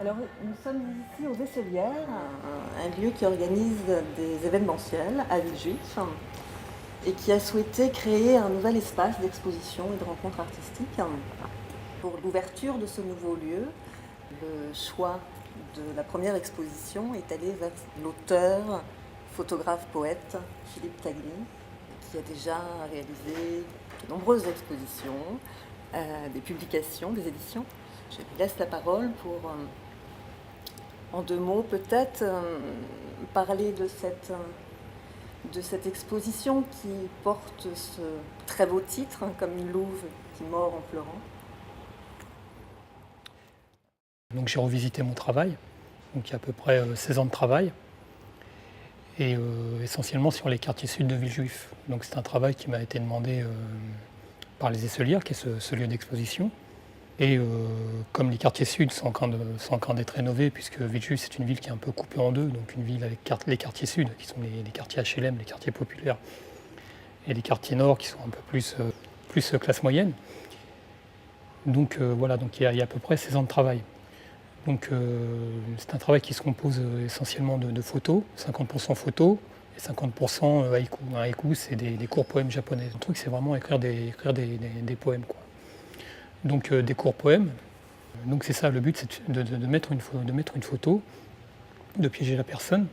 Alors, nous sommes ici aux Esselières, un lieu qui organise des événementiels à Villejuif et qui a souhaité créer un nouvel espace d'exposition et de rencontres artistiques. Pour l'ouverture de ce nouveau lieu, le choix de la première exposition est allé vers l'auteur, photographe, poète Philippe Tagli, qui a déjà réalisé de nombreuses expositions, des publications, des éditions. Je lui laisse la parole pour, en deux mots peut-être, parler de cette exposition qui porte ce très beau titre, Comme une louve qui mord en pleurant. Donc j'ai revisité mon travail, donc il y a à peu près 16 ans de travail, et essentiellement sur les quartiers sud de Villejuif. Donc c'est un travail qui m'a été demandé par les Esselières, qui est ce lieu d'exposition. Et comme les quartiers sud sont en train d'être rénovés, puisque Villejuif c'est une ville qui est un peu coupée en deux, donc une ville avec les quartiers sud, qui sont les quartiers HLM, les quartiers populaires, et les quartiers nord qui sont un peu plus classe moyenne. Donc voilà, donc il y a à peu près 16 ans de travail. Donc c'est un travail qui se compose essentiellement de photos, 50% photos et 50% haïku. Un haïku, c'est des courts poèmes japonais. Le truc, c'est vraiment écrire des poèmes, quoi. Donc des courts poèmes. Donc c'est ça, le but, c'est de mettre une photo, de piéger la personne,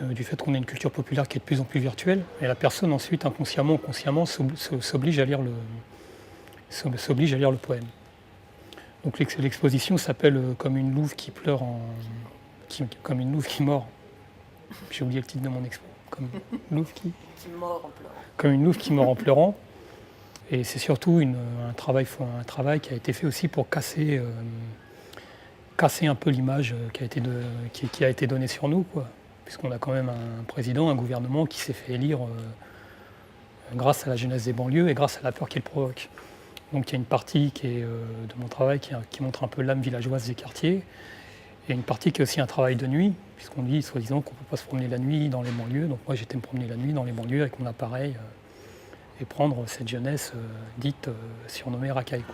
du fait qu'on a une culture populaire qui est de plus en plus virtuelle, et la personne ensuite, inconsciemment ou consciemment, s'oblige à lire le poème. Donc l'exposition s'appelle Comme une louve qui pleure comme une louve qui mord. J'ai oublié le titre de mon expo. Comme une louve qui mord en pleurant. Comme une louve qui mord en pleurant. Et c'est surtout un travail qui a été fait aussi pour casser un peu l'image qui a été donnée sur nous, quoi. Puisqu'on a quand même un président, un gouvernement qui s'est fait élire grâce à la jeunesse des banlieues et grâce à la peur qu'il provoque. Donc il y a une partie qui est de mon travail qui montre un peu l'âme villageoise des quartiers, et une partie qui est aussi un travail de nuit, puisqu'on dit soi-disant qu'on ne peut pas se promener la nuit dans les banlieues. Donc moi j'étais me promener la nuit dans les banlieues avec mon appareil et prendre cette jeunesse dite surnommée racaille.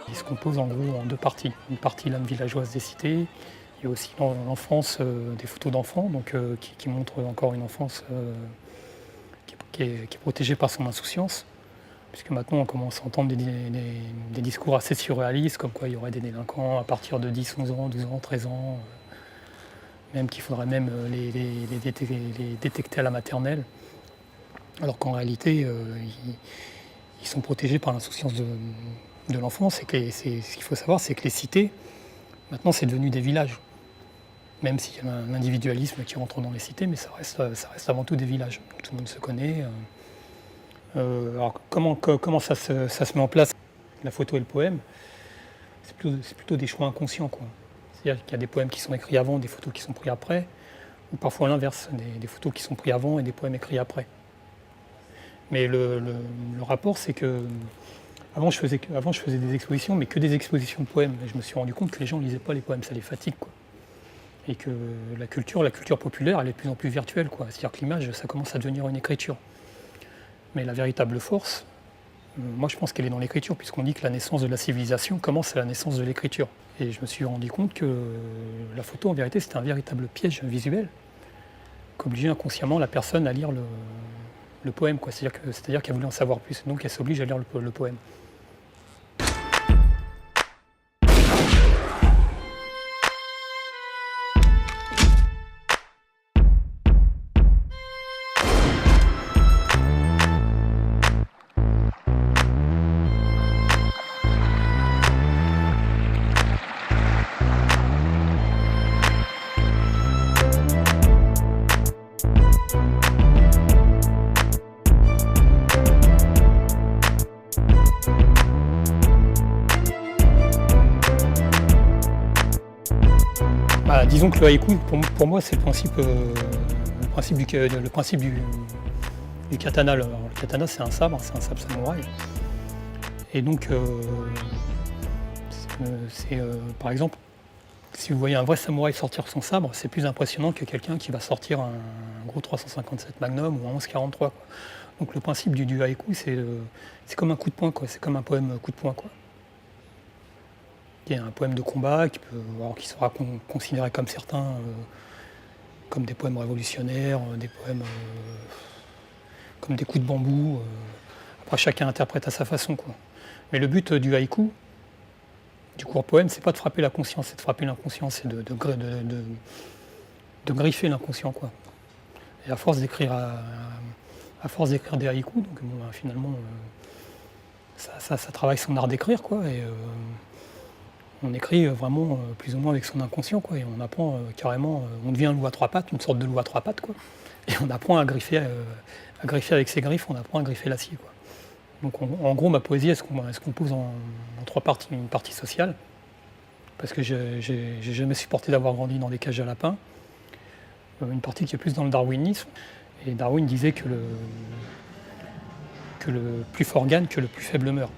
Il se compose en gros en deux parties. Une partie l'âme villageoise des cités, il y a aussi l'enfance, des photos d'enfants, donc qui montrent encore une enfance qui est protégée par son insouciance, puisque maintenant on commence à entendre des discours assez surréalistes, comme quoi il y aurait des délinquants à partir de 10, 11 ans, 12 ans, 13 ans, même qu'il faudrait même les détecter à la maternelle, alors qu'en réalité ils sont protégés par l'insouciance de l'enfance. Ce qu'il faut savoir, c'est que les cités, maintenant, c'est devenu des villages. Même s'il y a un individualisme qui rentre dans les cités, mais ça reste avant tout des villages. Tout le monde se connaît. Alors, comment ça se met en place, la photo et le poème? C'est plutôt des choix inconscients, quoi. C'est-à-dire qu'il y a des poèmes qui sont écrits avant, des photos qui sont prises après, ou parfois l'inverse, des photos qui sont prises avant et des poèmes écrits après. Mais le rapport, c'est que avant je faisais des expositions, mais que des expositions de poèmes. Et je me suis rendu compte que les gens ne lisaient pas les poèmes, ça les fatigue, quoi. Et que la culture populaire, elle est de plus en plus virtuelle, quoi. C'est-à-dire que l'image, ça commence à devenir une écriture. Mais la véritable force, moi je pense qu'elle est dans l'écriture, puisqu'on dit que la naissance de la civilisation commence à la naissance de l'écriture. Et je me suis rendu compte que la photo, en vérité, c'était un véritable piège visuel qu'obligeait inconsciemment la personne à lire le poème, quoi. C'est-à-dire qu'elle voulait en savoir plus, donc elle s'oblige à lire le poème. Disons que le haïku, pour moi, c'est le principe du katana. Alors, le katana, c'est un sabre samouraï. Et donc, par exemple, si vous voyez un vrai samouraï sortir son sabre, c'est plus impressionnant que quelqu'un qui va sortir un gros 357 Magnum ou un 1143, quoi. Donc le principe du haïku, c'est comme un coup de poing, quoi. C'est comme un poème coup de poing, quoi. Il y a un poème de combat qui sera considéré comme certains, comme des poèmes révolutionnaires, des poèmes comme des coups de bambou. Après, chacun interprète à sa façon, quoi. Mais le but du haïku, du court poème, c'est pas de frapper la conscience, c'est de frapper l'inconscient, c'est de griffer l'inconscient, quoi. Et à force d'écrire des haïkus, donc finalement, ça travaille son art d'écrire, quoi. Et on écrit vraiment plus ou moins avec son inconscient, quoi. Et on apprend carrément, on devient un loup à trois pattes, une sorte de loup à trois pattes, quoi. Et on apprend à griffer avec ses griffes, on apprend à griffer l'acier, quoi. Donc en gros, ma poésie, elle se compose en trois parties. Une partie sociale, parce que j'ai jamais supporté d'avoir grandi dans des cages à lapins. Une partie qui est plus dans le darwinisme. Et Darwin disait que le plus fort gagne, que le plus faible meurt.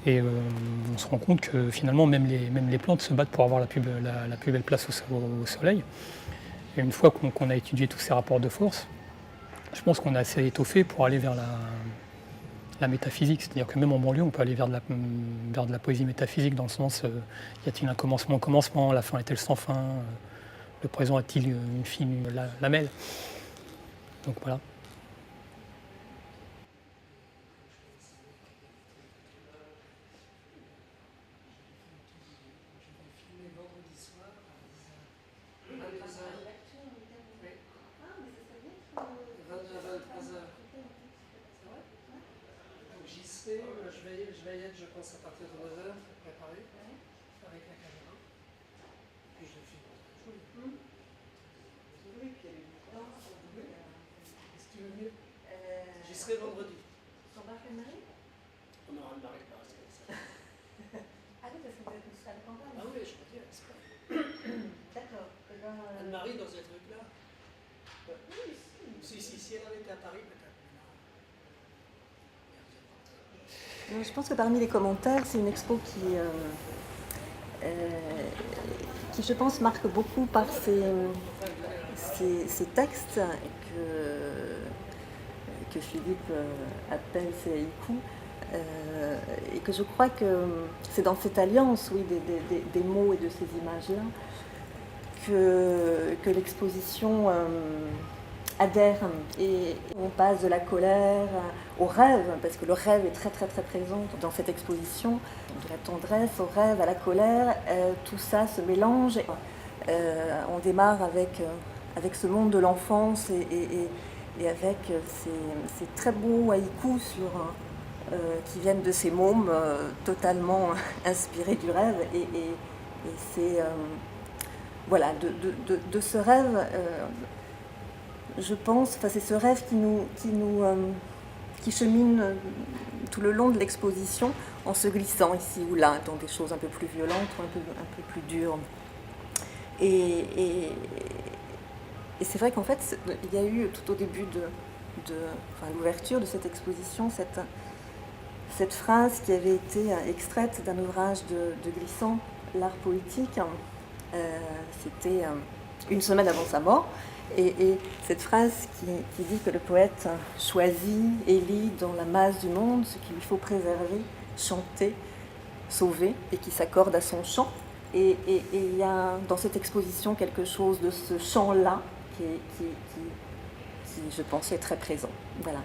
Et on se rend compte que finalement, même les plantes se battent pour avoir la plus belle place au soleil. Et une fois qu'on a étudié tous ces rapports de force, je pense qu'on a assez étoffé pour aller vers la métaphysique. C'est-à-dire que même en banlieue, on peut aller vers de la poésie métaphysique, dans le sens, y a-t-il un commencement au commencement, la fin est-elle sans fin, le présent a-t-il une fin, lamelle. Donc voilà. Je vais y être, je pense, à partir de 9h pour préparer, avec la caméra. Puis je le filme. Oui, puis il y a les bouquins. Est-ce que tu veux mieux? J'y serai vendredi. Sur Barque-Marie? On aura une marée par ça. Ah oui, parce que vous êtes aussi à la campagne. Ah oui, je crois qu'il y a l'espace. D'accord. Anne-Marie dans ce truc-là? Oui, Si elle avait été à Paris, peut-être. Je pense que parmi les commentaires, c'est une expo qui, je pense, marque beaucoup par ces textes que Philippe appelle ces haïkus, et que je crois que c'est dans cette alliance, oui, des mots et de ces images-là que l'exposition adhère, et on passe de la colère au rêve, parce que le rêve est très très très présent dans cette exposition, de la tendresse au rêve, à la colère, tout ça se mélange. On démarre avec ce monde de l'enfance et avec ces très beaux haïkus qui viennent de ces mômes totalement inspirés du rêve, et c'est voilà, de ce rêve. Je pense, c'est ce rêve qui chemine tout le long de l'exposition en se glissant ici ou là dans des choses un peu plus violentes ou un peu plus dures. Et c'est vrai qu'en fait, il y a eu tout au début de l'ouverture de cette exposition cette phrase qui avait été extraite d'un ouvrage de Glissant, L'art poétique. C'était une semaine avant sa mort. Et cette phrase qui dit que le poète choisit et lit dans la masse du monde ce qu'il lui faut préserver, chanter, sauver, et qui s'accorde à son chant. Et il y a dans cette exposition quelque chose de ce chant-là qui, je pense, est très présent. Voilà.